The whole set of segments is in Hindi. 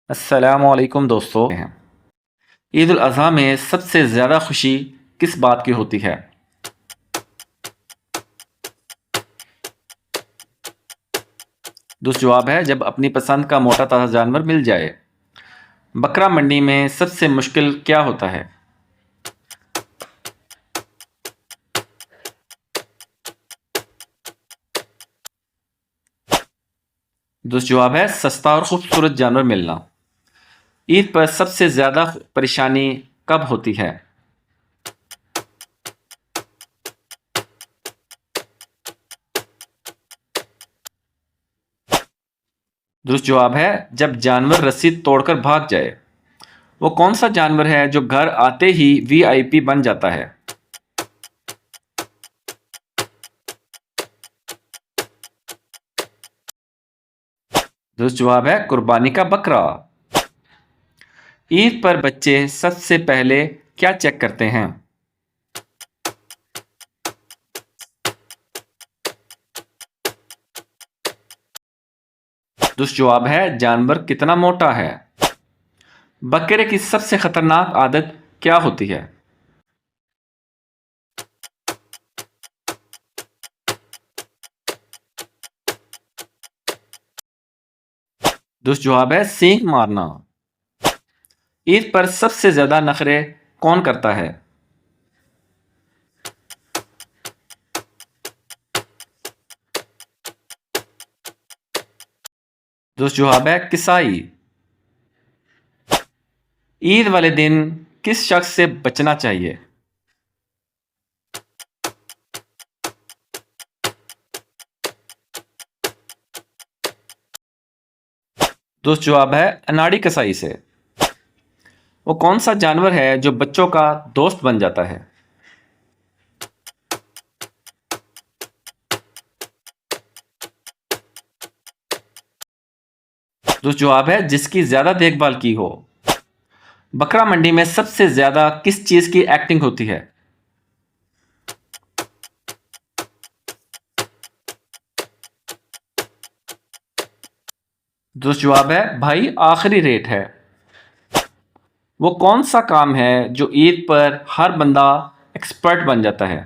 अस्सलामुअलैकुम दोस्तों। ईद उल अज़हा में सबसे ज़्यादा खुशी किस बात की होती है? दुष्ट जवाब है जब अपनी पसंद का मोटा ताज़ा जानवर मिल जाए। बकरा मंडी में सबसे मुश्किल क्या होता है? दुष्ट जवाब है सस्ता और खूबसूरत जानवर मिलना। ईद पर सबसे ज़्यादा परेशानी कब होती है? दुष्ट जवाब है जब जानवर रस्सी तोड़कर भाग जाए। वो कौन सा जानवर है जो घर आते ही वीआईपी बन जाता है? दुष्ट जवाब है कुर्बानी का बकरा। ईद पर बच्चे सबसे पहले क्या चेक करते हैं? दुष्ट जवाब है जानवर कितना मोटा है। बकरे की सबसे खतरनाक आदत क्या होती है? दुष्ट जवाब है सींग मारना। ईद पर सबसे ज्यादा नखरे कौन करता है? दुष्ट जवाब है किसाई। ईद वाले दिन किस शख्स से बचना चाहिए? दुष्ट जवाब है अनाड़ी कसाई से। वो कौन सा जानवर है जो बच्चों का दोस्त बन जाता है? दुष्ट जवाब है जिसकी ज्यादा देखभाल की हो। बकरा मंडी में सबसे ज्यादा किस चीज की एक्टिंग होती है? दुष्ट जवाब है भाई आखिरी रेट है। वो कौन सा काम है जो ईद पर हर बंदा एक्सपर्ट बन जाता है?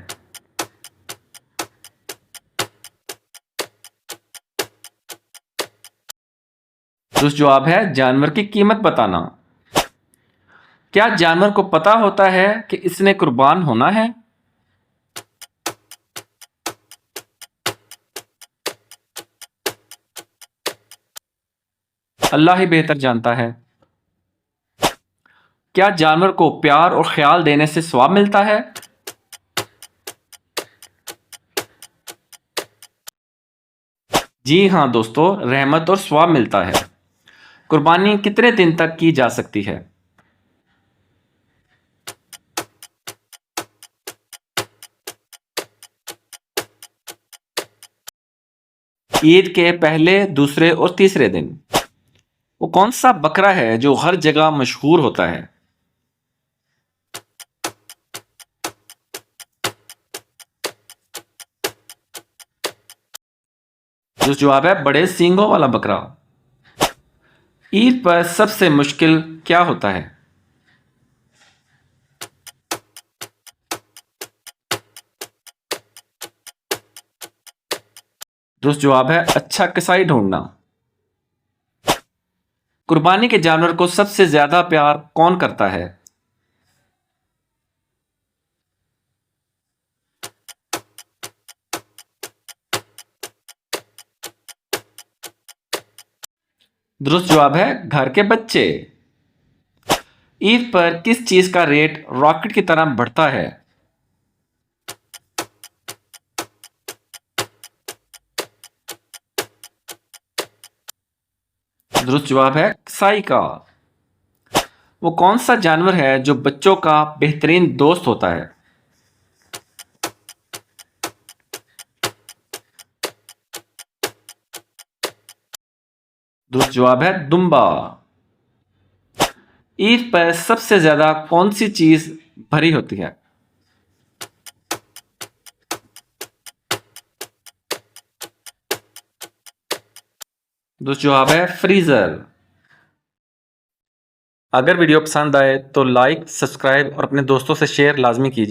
दुष्ट जवाब है जानवर की कीमत बताना। क्या जानवर को पता होता है कि इसने कुर्बान होना है? अल्लाह ही बेहतर जानता है। क्या जानवर को प्यार और ख्याल देने से स्वाब मिलता है? जी हाँ दोस्तों, रहमत और स्वाब मिलता है। कुर्बानी कितने दिन तक की जा सकती है? ईद के पहले, दूसरे और तीसरे दिन। वो कौन सा बकरा है जो हर जगह मशहूर होता है? जो जवाब है बड़े सींगों वाला बकरा। ईद पर सबसे मुश्किल क्या होता है? दुष्ट जवाब है अच्छा कसाई ढूंढना। कुर्बानी के जानवर को सबसे ज्यादा प्यार कौन करता है? दुरुस्त जवाब है घर के बच्चे। ईद पर किस चीज का रेट रॉकेट की तरह बढ़ता है? दुरुस्त जवाब है कसाई का। वो कौन सा जानवर है जो बच्चों का बेहतरीन दोस्त होता है? दुरुस्त जवाब है दुम्बा। ईद पर सबसे ज्यादा कौन सी चीज भरी होती है? दुरुस्त जवाब है फ्रीजर। अगर वीडियो पसंद आए तो लाइक, सब्सक्राइब और अपने दोस्तों से शेयर लाजमी कीजिए।